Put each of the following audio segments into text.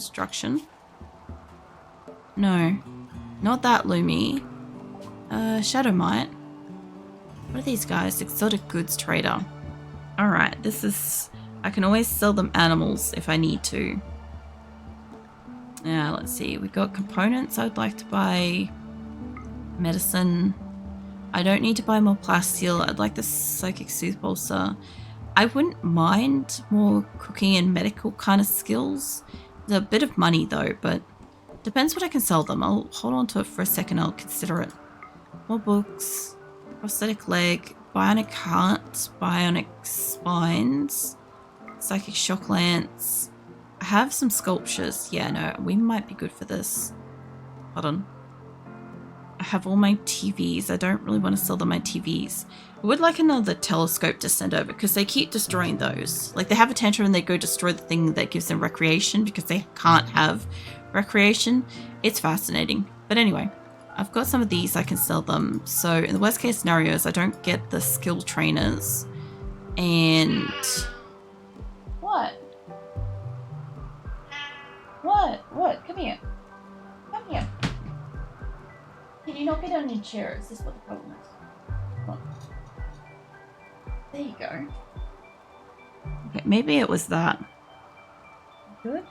Construction. No. Not that Lumi. Shadow Mite. What are these guys? Exotic goods trader. Alright, this is... I can always sell them animals if I need to. Now, let's see. We've got components I would like to buy. Medicine. I don't need to buy more plasteel. I'd like the psychic soothe pulsar. I wouldn't mind more cooking and medical kind of skills. There's a bit of money though, but depends what I can sell them. I'll hold on to it for a second. I'll consider it. More books. Prosthetic leg. Bionic heart. Bionic spines. Psychic shock lance. I have some sculptures. Yeah, no, we might be good for this. Hold on. I have all my TVs. I don't really want to sell them my TVs. I would like another telescope to send over because they keep destroying those. Like they have a tantrum and they go destroy the thing that gives them recreation because they can't have recreation. It's fascinating. But anyway, I've got some of these. I can sell them. So in the worst case scenarios, I don't get the skill trainers. And... What? What? Come here. Come here. Can you not get on your chair? Is this what the problem is? Come on. There you go. Okay, maybe it was that. Good?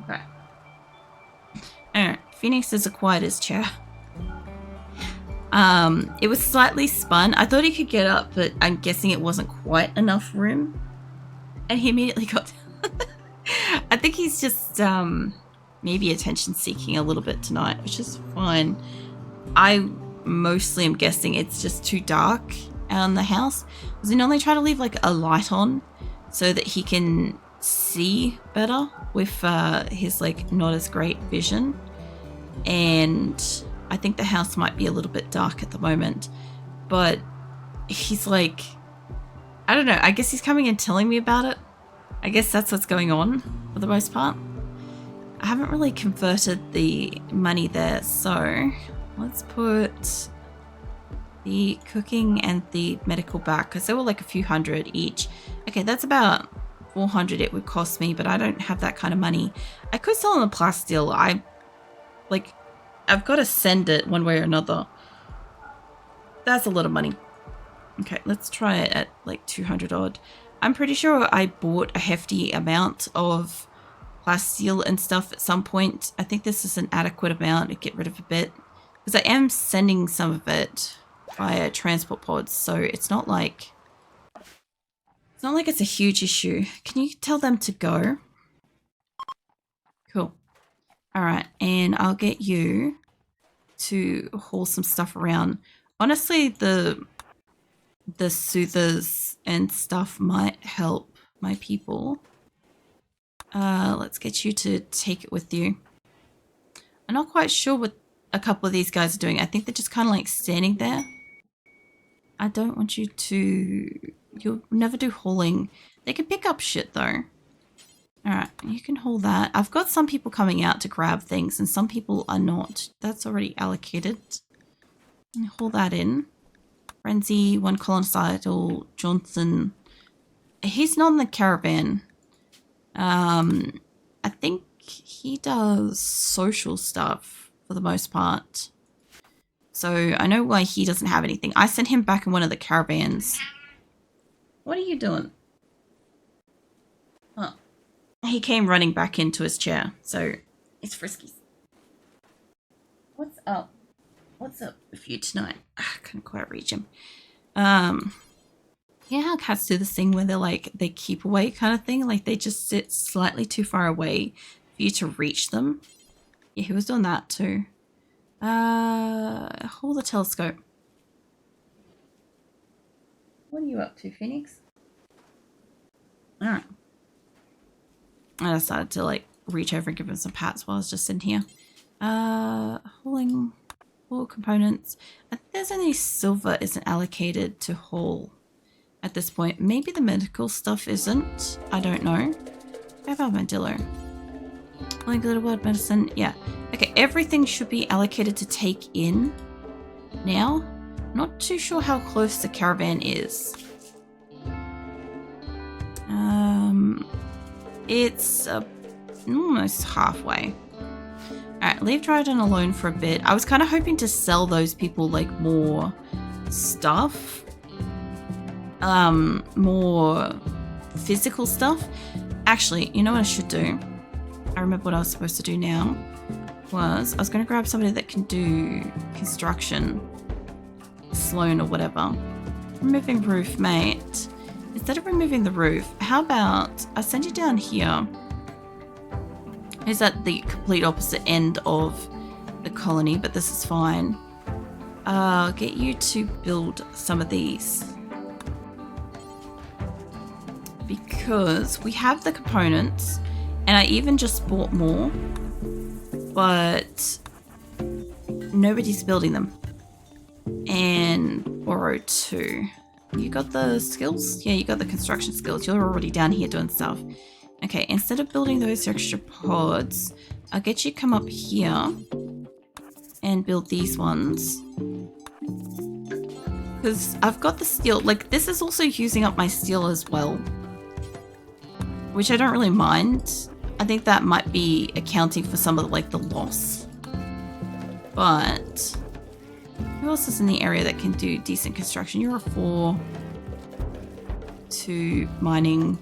Okay. Alright, Phoenix has acquired his chair. It was slightly spun. I thought he could get up, but I'm guessing it wasn't quite enough room. And he immediately got... I think he's just, maybe attention seeking a little bit tonight, which is fine. I mostly am guessing it's just too dark out in the house. Because we normally try to leave like a light on so that he can see better with his like not as great vision. And I think the house might be a little bit dark at the moment. But he's like, I don't know, I guess he's coming and telling me about it. I guess that's what's going on for the most part. I haven't really converted the money there, so let's put the cooking and the medical back because they were like a few hundred each. Okay, that's about 400 it would cost me, but I don't have that kind of money. I could sell them a plasteel. I've got to send it one way or another. That's a lot of money. Okay, let's try it at like 200 odd. I'm pretty sure I bought a hefty amount of plasteel and stuff at some point. I think this is an adequate amount to get rid of a bit because I am sending some of it via transport pods, so it's not like it's a huge issue. Can you tell them to go? Cool. All right, and I'll get you to haul some stuff around. Honestly, the soothers and stuff might help my people. Let's get you to take it with you. I'm not quite sure what a couple of these guys are doing. I think they're just kind of like standing there. I don't want you to... You'll never do hauling. They can pick up shit though. Alright, you can haul that. I've got some people coming out to grab things and some people are not. That's already allocated. Haul that in. Frenzy, one colonist idol, Johnson. He's not in the caravan. I think he does social stuff for the most part. So I know why he doesn't have anything. I sent him back in one of the caravans. What are you doing? Oh. He came running back into his chair, so it's frisky. What's up? What's up with you tonight? I couldn't quite reach him. Yeah, how cats do this thing where they're like, they keep away kind of thing. Like they just sit slightly too far away for you to reach them. Yeah, he was doing that too. Hold the telescope. What are you up to, Phoenix? Alright. I decided to like reach over and give him some pats while I was just in here. Hauling all components. I think there's only silver isn't allocated to haul at this point. Maybe the medical stuff isn't. I don't know. How about Mandillo? Like little word medicine. Yeah. Okay, everything should be allocated to take in now. Not too sure how close the caravan is. It's almost halfway. Alright, leave Dryden alone for a bit. I was kind of hoping to sell those people like more stuff. More physical stuff. Actually, you know what I should do? I remember what I was supposed to do now. I was going to grab somebody that can do construction. Sloan or whatever. Removing roof, mate. Instead of removing the roof, how about I send you down here. He's at the complete opposite end of the colony, but this is fine. I'll get you to build some of these. Because we have the components, and I even just bought more, but nobody's building them. And borrow 2. You got the skills? Yeah, you got the construction skills. You're already down here doing stuff. Okay, instead of building those extra pods, I'll get you to come up here and build these ones. Because I've got the steel. Like, this is also using up my steel as well, which I don't really mind. I think that might be accounting for some of like the loss. But who else is in the area that can do decent construction? You're a 4 to mining.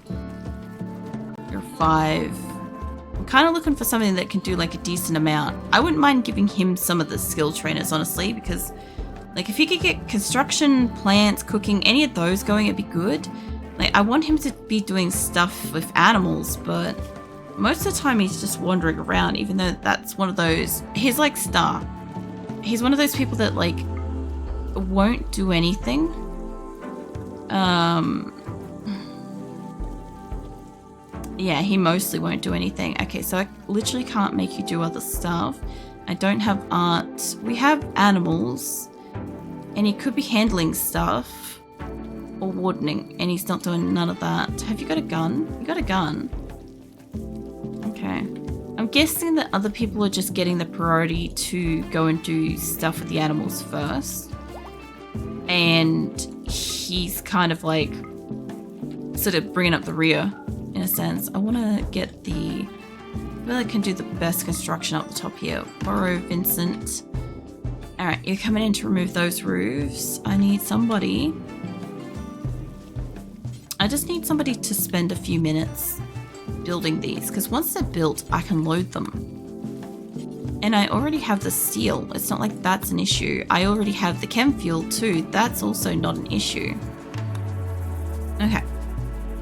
You're 5. I'm kind of looking for something that can do like a decent amount. I wouldn't mind giving him some of the skill trainers, honestly, because like if he could get construction, plants, cooking, any of those going, it'd be good. Like I want him to be doing stuff with animals, but most of the time he's just wandering around, even though that's one of those, he's like Star. He's one of those people that like won't do anything. Yeah, he mostly won't do anything. Okay, so I literally can't make you do other stuff. I don't have art. We have animals, and he could be handling stuff or wardening, and he's not doing none of that. Have you got a gun? You got a gun. Okay. I'm guessing that other people are just getting the priority to go and do stuff with the animals first. And he's kind of like sort of bringing up the rear in a sense. I want to get the... really can do the best construction up the top here. Borrow Vincent. Alright, you're coming in to remove those roofs. I need somebody... I just need somebody to spend a few minutes building these, because once they're built, I can load them. And I already have the steel. It's not like that's an issue. I already have the chem fuel too. That's also not an issue. Okay.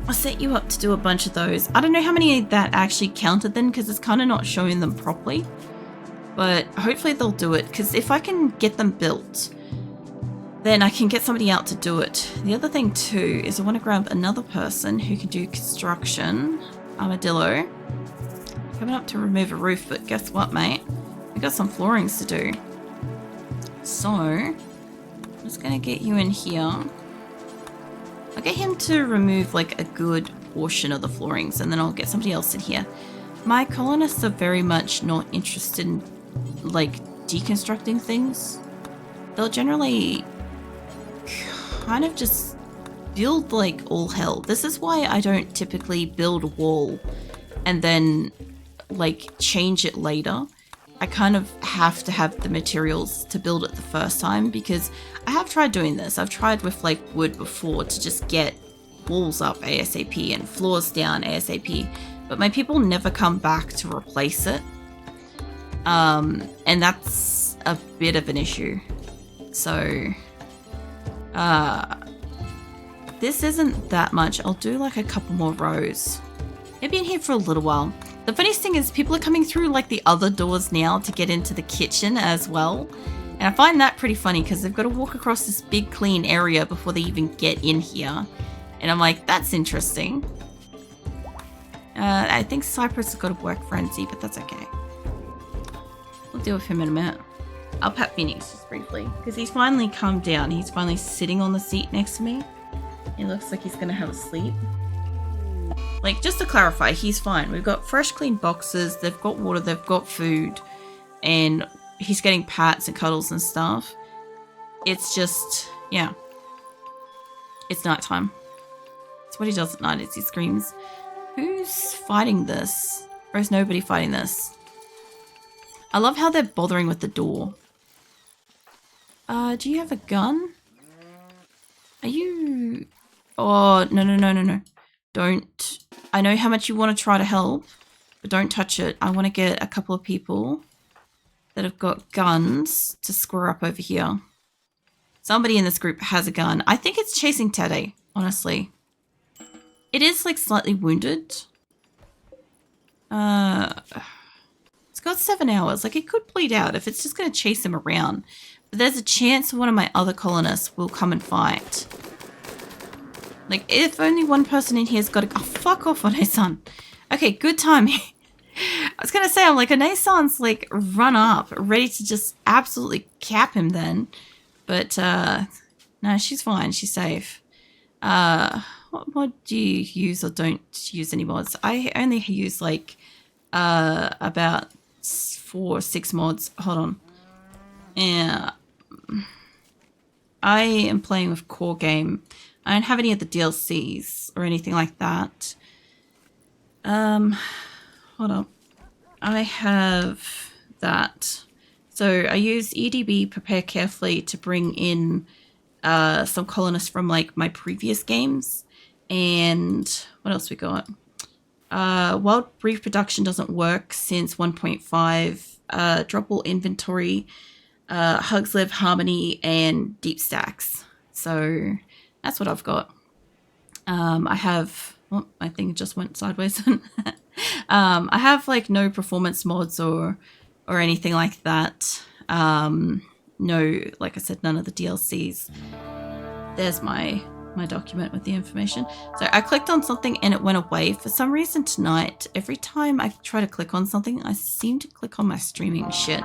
I'll set you up to do a bunch of those. I don't know how many that actually counted then, because it's kind of not showing them properly. But hopefully they'll do it, because if I can get them built, then I can get somebody out to do it. The other thing too is I want to grab another person who can do construction. Armadillo. Coming up to remove a roof, but guess what, mate? We got some floorings to do. So, I'm just going to get you in here. I'll get him to remove like a good portion of the floorings, and then I'll get somebody else in here. My colonists are very much not interested in like deconstructing things. They'll generally kind of just build like all hell. This is why I don't typically build a wall and then like change it later. I kind of have to have the materials to build it the first time, because I have tried doing this. I've tried with like wood before to just get walls up ASAP and floors down ASAP, but my people never come back to replace it. And that's a bit of an issue. So, this isn't that much. I'll do like a couple more rows. Maybe in here for a little while. The funniest thing is people are coming through like the other doors now to get into the kitchen as well. And I find that pretty funny because they've got to walk across this big clean area before they even get in here. And I'm like, that's interesting. I think Cypress has got a work frenzy, but that's okay. We'll deal with him in a minute. I'll pat Phoenix just briefly because he's finally calmed down. He's finally sitting on the seat next to me. He looks like he's going to have a sleep. Like, just to clarify, he's fine. We've got fresh, clean boxes. They've got water. They've got food. And he's getting pats and cuddles and stuff. It's just, yeah. It's nighttime. It's what he does at night is he screams. Who's fighting this? Or is nobody fighting this? I love how they're bothering with the door. Do you have a gun? Are you... Oh, no. Don't. I know how much you want to try to help, but don't touch it. I want to get a couple of people that have got guns to square up over here. Somebody in this group has a gun. I think it's chasing Teddy, honestly. It is like slightly wounded. It's got 7 hours. Like it could bleed out if it's just going to chase him around. But there's a chance one of my other colonists will come and fight. Like, if only one person in here's got a... Oh, fuck off, Onesan. Okay, good timing. I was going to say, I'm like, Onesan's, like, run up, ready to just absolutely cap him then. But, no, she's fine. She's safe. What mod do you use or don't use any mods? I only use, like, about 4 or 6 mods. Hold on. Yeah. I am playing with core game. I don't have any of the DLCs or anything like that. Hold on. I have that. So I use EdB Prepare Carefully to bring in some colonists from like my previous games. And what else we got? Wild Reproduction doesn't work since 1.5. Dropable Inventory, HugsLib, Harmony, and Deep Stacks. So that's what I've got. I have... Oh, my thing just went sideways. I have like no performance mods or anything like that. No, like I said, none of the DLCs. There's my document with the information. So I clicked on something and it went away. For some reason tonight, every time I try to click on something, I seem to click on my streaming shit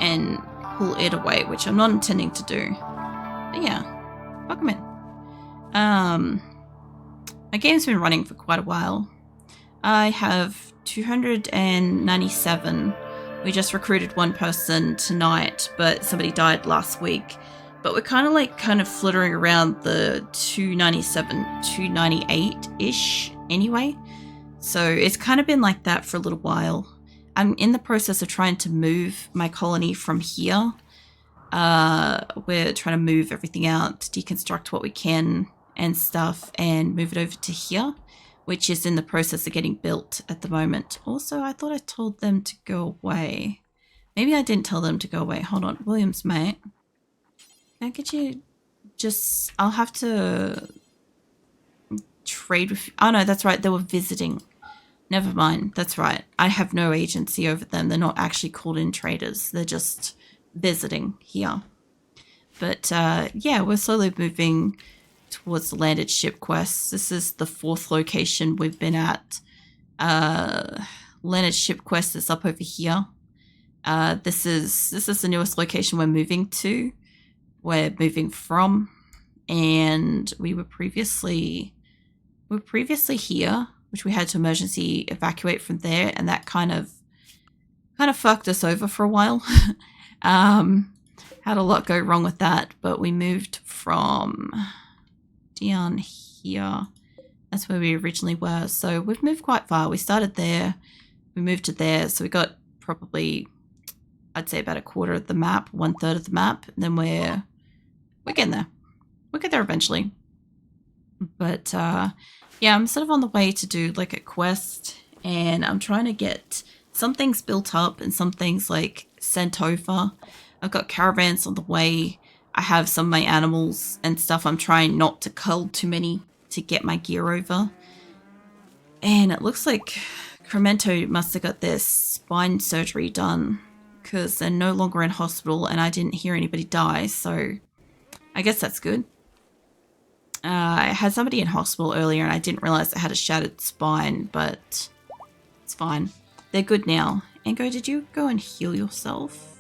and pull it away, which I'm not intending to do. But yeah, welcome in. My game's been running for quite a while. I have 297. We just recruited one person tonight, but somebody died last week. But we're kind of fluttering around the 297, 298-ish anyway. So it's kind of been like that for a little while. I'm in the process of trying to move my colony from here. We're trying to move everything out, deconstruct what we can and stuff, and move it over to here, which is in the process of getting built at the moment. Also, I thought I told them to go away. Maybe I didn't tell them to go away. Hold on, Williams, mate. Can I get you just... I'll have to trade with... Oh, no, that's right. They were visiting. Never mind. That's right. I have no agency over them. They're not actually called in traders. They're just visiting here. But, yeah, we're slowly moving towards the landed ship quests. This is the 4th location we've been at. Landed ship quest is up over here. This is the newest location we're moving to. We're moving from, and we were previously here, which we had to emergency evacuate from there, and that kind of fucked us over for a while. Had a lot go wrong with that, but we moved from down here. That's where we originally were. So we've moved quite far. We started there, we moved to there, so we got probably, I'd say, about a quarter of the map, 1/3 of the map, and then we're getting there. We'll get there eventually. But yeah, I'm sort of on the way to do like a quest, and I'm trying to get some things built up and some things like sent over. I've got caravans on the way. I have some of my animals and stuff. I'm trying not to cull too many to get my gear over. And it looks like Cremento must have got their spine surgery done because they're no longer in hospital and I didn't hear anybody die, so I guess that's good. I had somebody in hospital earlier and I didn't realize they had a shattered spine, but it's fine. They're good now. Ango, did you go and heal yourself?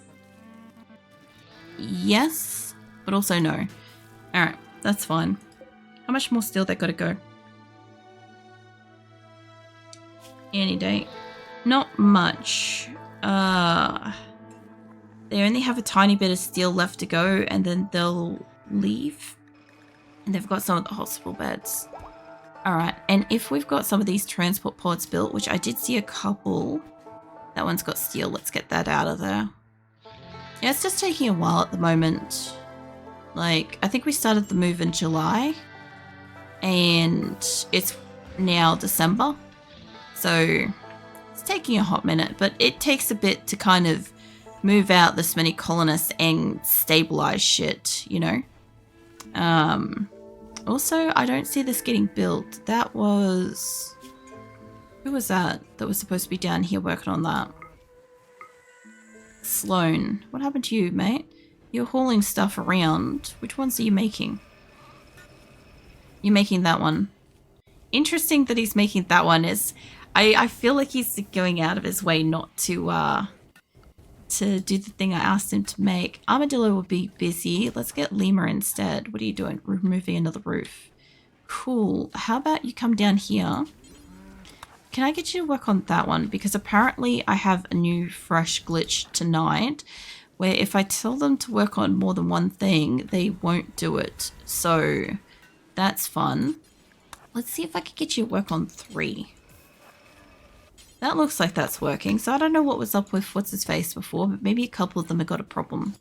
Yes, but also no. Alright, that's fine. How much more steel they gotta go? Any day. Not much. They only have a tiny bit of steel left to go and then they'll leave. And they've got some of the hospital beds. Alright, and if we've got some of these transport pods built, which I did see a couple. That one's got steel. Let's get that out of there. Yeah, it's just taking a while at the moment. Like, I think we started the move in July. And it's now December. So it's taking a hot minute. But it takes a bit to kind of move out this many colonists and stabilize shit, you know? Also, I don't see this getting built. That was... Who was that was supposed to be down here working on that? Sloan. What happened to you, mate? You're hauling stuff around. Which ones are you making? You're making that one. Interesting that he's making that one. I feel like he's going out of his way not to do the thing I asked him to make. Armadillo will be busy. Let's get Lemur instead. What are you doing? Removing another roof. Cool. How about you come down here? Can I get you to work on that one? Because apparently I have a new fresh glitch tonight where if I tell them to work on more than one thing, they won't do it. So that's fun. Let's see if I can get you to work on 3. That looks like that's working. So I don't know what was up with what's-his-face before, but maybe a couple of them have got a problem.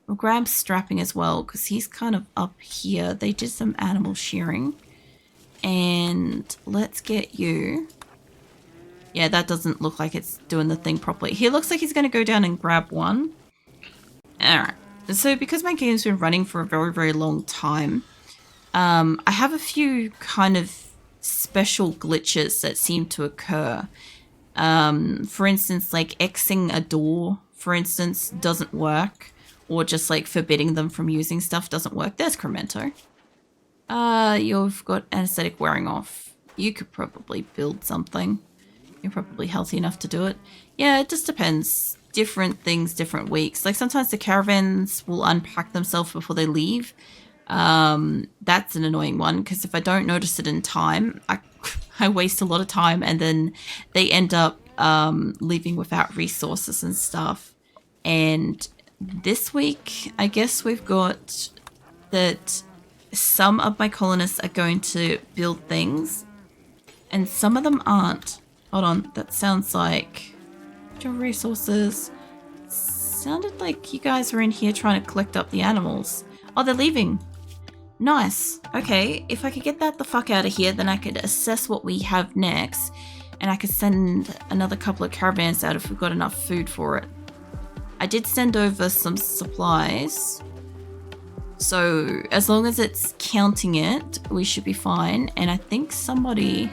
We'll grab strapping as well because he's kind of up here. They did some animal shearing. And let's get you... Yeah, that doesn't look like it's doing the thing properly. He looks like he's going to go down and grab one. Alright. So because my game's been running for a very, very long time, I have a few kind of special glitches that seem to occur. For instance, like Xing a door, for instance, doesn't work. Or just like forbidding them from using stuff doesn't work. There's Cremento. You've got anesthetic wearing off. You could probably build something. You're probably healthy enough to do it. Yeah, it just depends. Different things, different weeks. Like sometimes the caravans will unpack themselves before they leave. That's an annoying one because if I don't notice it in time, I waste a lot of time and then they end up leaving without resources and stuff. And this week, I guess we've got that some of my colonists are going to build things and some of them aren't. Hold on, that sounds like your resources. Sounded like you guys were in here trying to collect up the animals. Oh, they're leaving. Nice. Okay, if I could get that the fuck out of here, then I could assess what we have next. And I could send another couple of caravans out if we've got enough food for it. I did send over some supplies. So as long as it's counting it, we should be fine. And I think somebody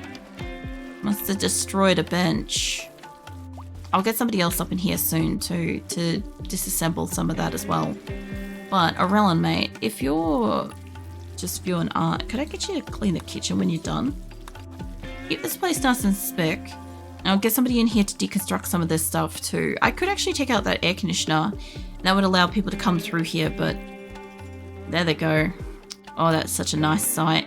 must have destroyed a bench. I'll get somebody else up in here soon to disassemble some of that as well. But Aurelin, mate, if you're just viewing art, could I get you to clean the kitchen when you're done? Keep this place nice and spick. And I'll get somebody in here to deconstruct some of this stuff too. I could actually take out that air conditioner. That would allow people to come through here, but there they go. Oh, that's such a nice sight.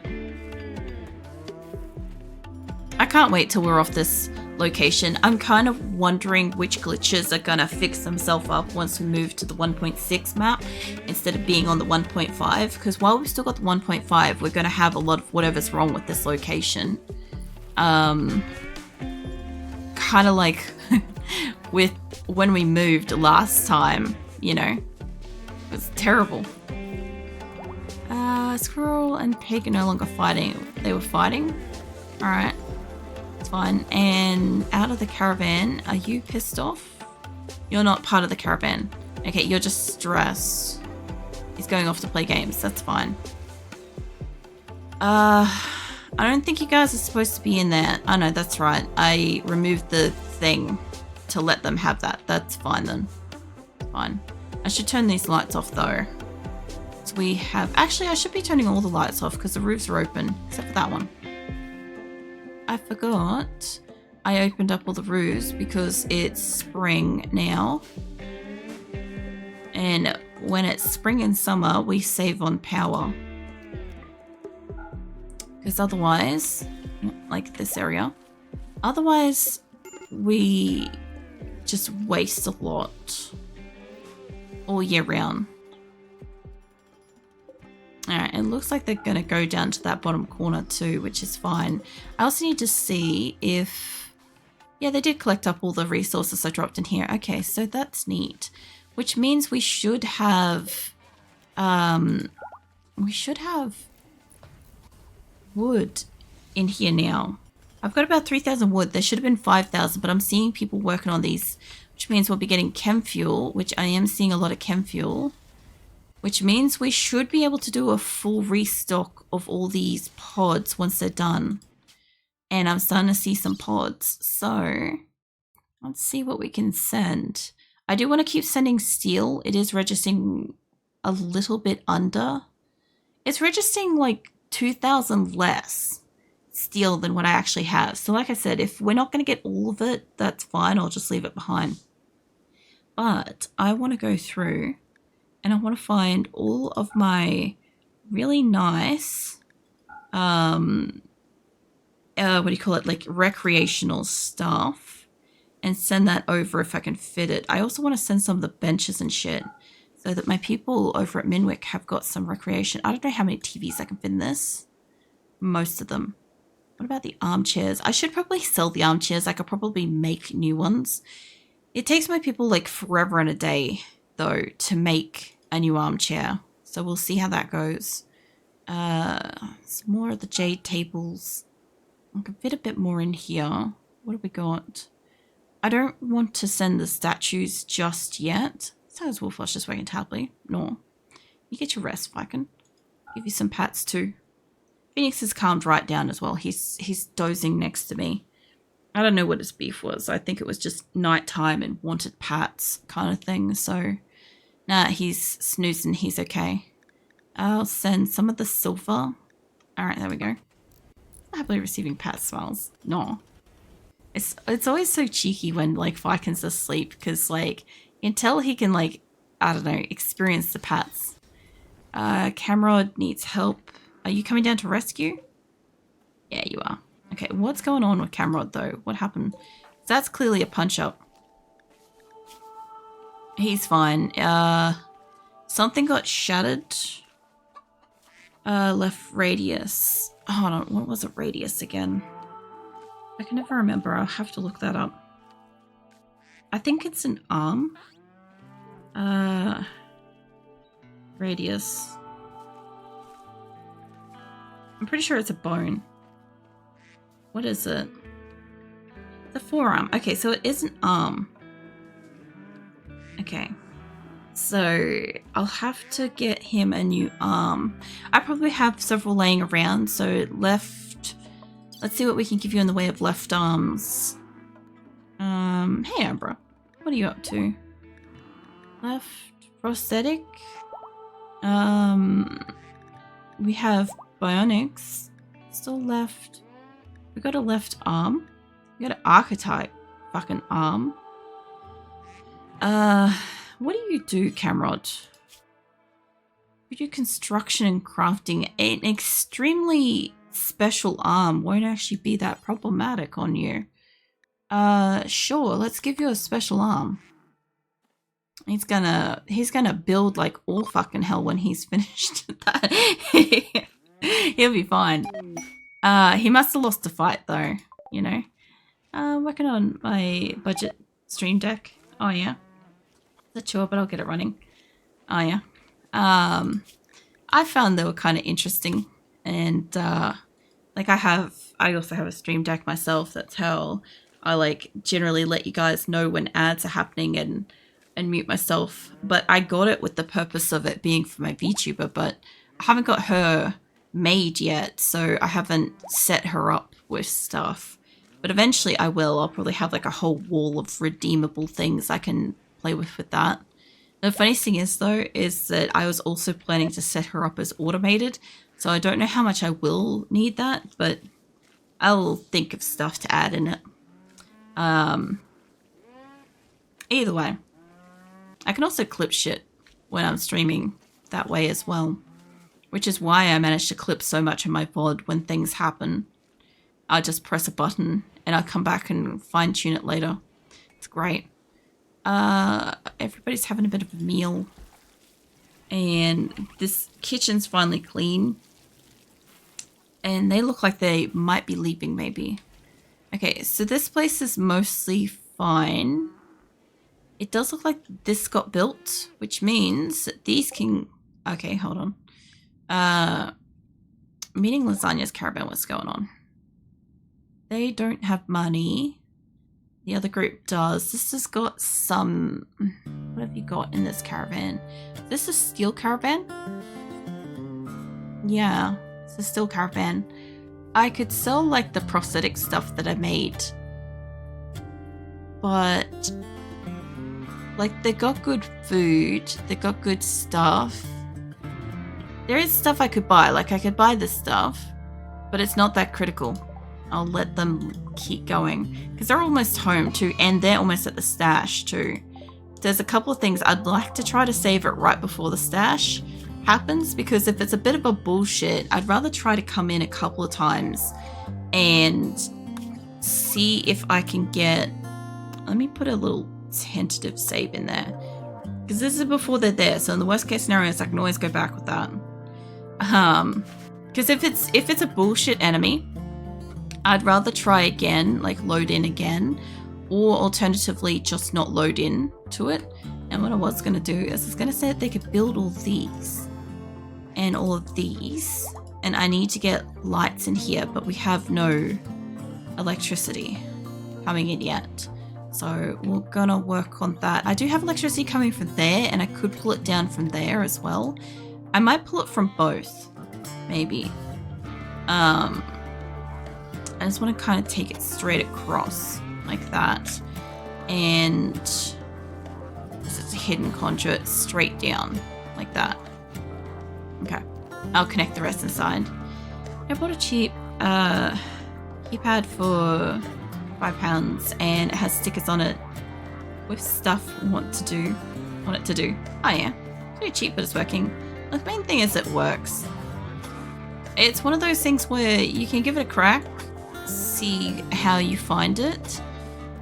I can't wait till we're off this location. I'm kind of wondering which glitches are gonna fix themselves up once we move to the 1.6 map instead of being on the 1.5, because while we've still got the 1.5, we're gonna have a lot of whatever's wrong with this location. Kind of like with when we moved last time, you know, it was terrible. Squirrel and Pig are no longer fighting. They were fighting? Alright. It's fine. And out of the caravan, are you pissed off? You're not part of the caravan. Okay, you're just stressed. He's going off to play games. That's fine. I don't think you guys are supposed to be in there. Oh no, that's right. I removed the thing to let them have that. That's fine then. Fine. I should turn these lights off though. So we have... Actually, I should be turning all the lights off because the roofs are open. Except for that one. I forgot. I opened up all the roofs because it's spring now. And when it's spring and summer, we save on power. Because otherwise, like this area, otherwise we just waste a lot all year round. Alright, it looks like they're going to go down to that bottom corner too, which is fine. I also need to see if... Yeah, they did collect up all the resources I dropped in here. Okay, so that's neat. Which means we should have... we should have wood in here now. I've got about 3,000 wood. There should have been 5,000, but I'm seeing people working on these, which means we'll be getting chem fuel, which I am seeing a lot of chem fuel. Which means we should be able to do a full restock of all these pods once they're done. And I'm starting to see some pods. So let's see what we can send. I do want to keep sending steel. It is registering a little bit under. It's registering like 2,000 less steel than what I actually have. So like I said, if we're not going to get all of it, that's fine. I'll just leave it behind. But I want to go through... And I want to find all of my really nice, what do you call it, like recreational stuff and send that over if I can fit it. I also want to send some of the benches and shit so that my people over at Minwick have got some recreation. I don't know how many TVs I can fit in this. Most of them. What about the armchairs? I should probably sell the armchairs. I could probably make new ones. It takes my people like forever and a day though to make a new armchair, so we'll see how that goes. Some more of the jade tables. I can fit a bit more in here. What have we got? I don't want to send the statues just yet. So is Wolfwash just working tably? No. You get your rest, Viken. Give you some pats too. Phoenix has calmed right down as well. He's dozing next to me. I don't know what his beef was. I think it was just nighttime and wanted pats kind of thing. So, nah, he's snoozing. He's okay. I'll send some of the silver. All right, there we go. Happily receiving pat smiles. No. It's always so cheeky when, like, Viken's asleep because, like, you can tell he can, like, I don't know, experience the pats. Camrod needs help. Are you coming down to rescue? Yeah, you are. Okay, what's going on with Camrod, though? What happened? That's clearly a punch-up. He's fine. Something got shattered. Left radius. Hold on, what was it radius again? I can never remember. I'll have to look that up. I think it's an arm. Radius. I'm pretty sure it's a bone. What is it? The forearm. Okay, so it is an arm. Okay. So I'll have to get him a new arm. I probably have several laying around. So left. Let's see what we can give you in the way of left arms. Hey Ambra. What are you up to? Left prosthetic. We have bionics. Still left. We got a left arm. We got an archetype fucking arm. What do you do, Camrod? You do construction and crafting. An extremely special arm won't actually be that problematic on you. Sure, let's give you a special arm. He's gonna build like all fucking hell when he's finished that. He'll be fine. He must have lost a fight though, you know. Working on my budget stream deck. Oh yeah. Not sure, but I'll get it running. Oh yeah. I found they were kind of interesting, and like I also have a stream deck myself. That's how I like generally let you guys know when ads are happening and mute myself. But I got it with the purpose of it being for my VTuber, but I haven't got her made yet, so I haven't set her up with stuff. But eventually I will. I'll probably have like a whole wall of redeemable things I can play with that. The funniest thing is though, is that I was also planning to set her up as automated, so I don't know how much I will need that, but I'll think of stuff to add in it. Either way, I can also clip shit when I'm streaming that way as well, which is why I managed to clip so much of my VOD when things happen. I'll just press a button and I'll come back and fine tune it later. It's great. Everybody's having a bit of a meal. And this kitchen's finally clean. And they look like they might be leaping, maybe. Okay, so this place is mostly fine. It does look like this got built, which means that these can... Okay, hold on. Meeting Lasagna's caravan, what's going on? They don't have money. The other group does. This has got some... What have you got in this caravan? Is this a steel caravan? Yeah, it's a steel caravan. I could sell like the prosthetic stuff that I made. But... like, they got good food. They got good stuff. There is stuff I could buy. Like, I could buy this stuff. But it's not that critical. I'll let them keep going. Because they're almost home too. And they're almost at the stash too. There's a couple of things I'd like to try to save it right before the stash happens. Because if it's a bit of a bullshit, I'd rather try to come in a couple of times. And see if I can get... Let me put a little tentative save in there. Because this is before they're there. So in the worst case scenarios, I can always go back with that. Because if it's a bullshit enemy, I'd rather try again, like load in again, or alternatively just not load in to it. And what I was going to do is I was going to say that they could build all these and all of these, and I need to get lights in here, but we have no electricity coming in yet. So we're gonna work on that. I do have electricity coming from there, and I could pull it down from there as well. I might pull it from both, maybe. I just want to kind of take it straight across like that, and this is a hidden conduit straight down like that. Okay, I'll connect the rest inside. I bought a cheap keypad for £5, and it has stickers on it with stuff I want it to do. Oh yeah, pretty cheap, but it's working. The main thing is it works. It's one of those things where you can give it a crack, see how you find it,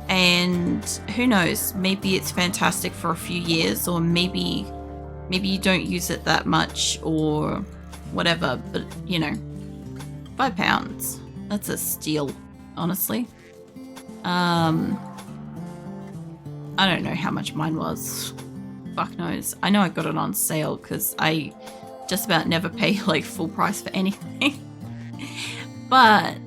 and who knows, maybe it's fantastic for a few years, or maybe you don't use it that much or whatever, but you know, £5, that's a steal, honestly. I don't know how much mine was. Fuck knows. I know I got it on sale because I just about never pay like full price for anything. But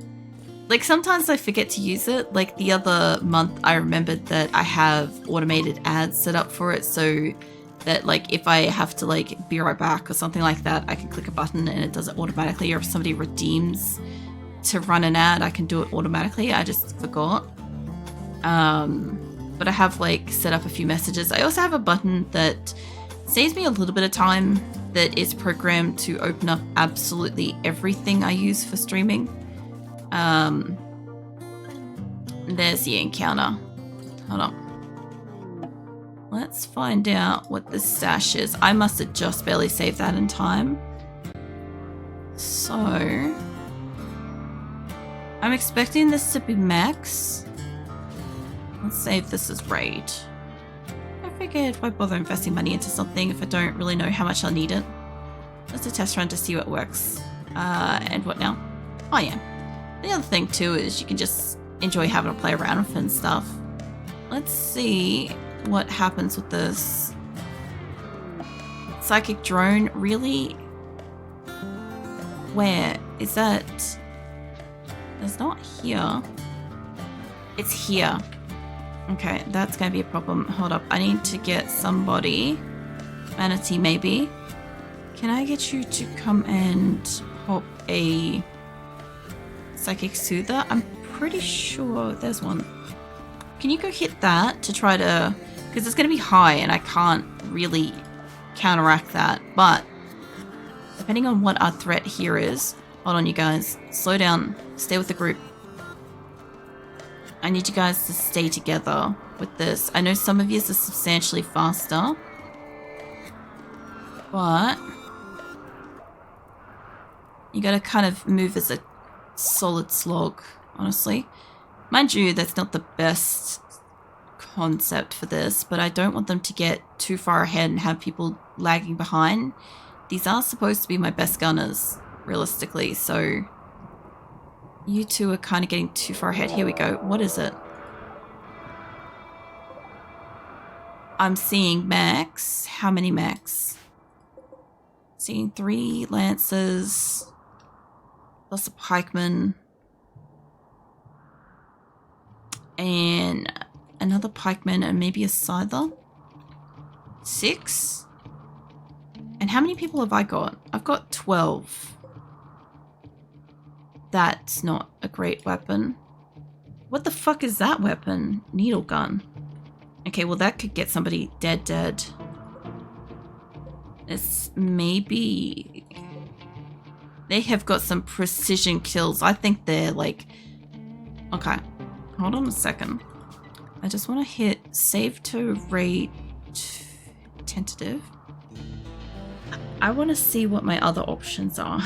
like sometimes I forget to use it. Like the other month I remembered that I have automated ads set up for it, so that like if I have to like be right back or something like that, I can click a button and it does it automatically, or if somebody redeems to run an ad, I can do it automatically. I just forgot. But I have like set up a few messages. I also have a button that saves me a little bit of time that is programmed to open up absolutely everything I use for streaming. There's the encounter. Hold on. Let's find out what the stash is. I must have just barely saved that in time. So I'm expecting this to be max. Let's save this as raid. I figured why bother investing money into something if I don't really know how much I'll need it. Just a test run to see what works. And what now? Oh yeah. The other thing too is you can just enjoy having to play around with and stuff. Let's see what happens with this. Psychic drone, really? Where is that? It's not here. It's here. Okay, that's going to be a problem. Hold up. I need to get somebody. Manatee, maybe. Can I get you to come and pop a psychic soother? I'm pretty sure there's one. Can you go hit that to try to... Because it's going to be high and I can't really counteract that. But depending on what our threat here is... Hold on, you guys. Slow down. Stay with the group. I need you guys to stay together with this. I know some of you are substantially faster. But... you gotta kind of move as a solid slog, honestly. Mind you, that's not the best concept for this, but I don't want them to get too far ahead and have people lagging behind. These are supposed to be my best gunners, realistically, so you two are kind of getting too far ahead. Here we go. What is it? I'm seeing Max. How many Max? Seeing 3 Lancers, plus a pikeman, and another pikeman, and maybe a scyther. 6? And how many people have I got? I've got 12. That's not a great weapon. What the fuck is that weapon? Needle gun. Okay, well that could get somebody dead. It's maybe... They have got some precision kills. I think they're like... Okay, hold on a second. I just want to hit save to rate tentative. I want to see what my other options are.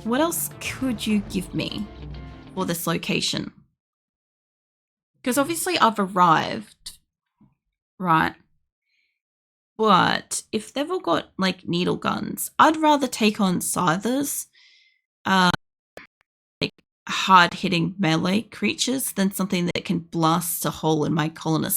What else could you give me for this location? Because obviously I've arrived, right? But if they've all got like needle guns, I'd rather take on scythers, like hard-hitting melee creatures, than something that can blast a hole in my colonist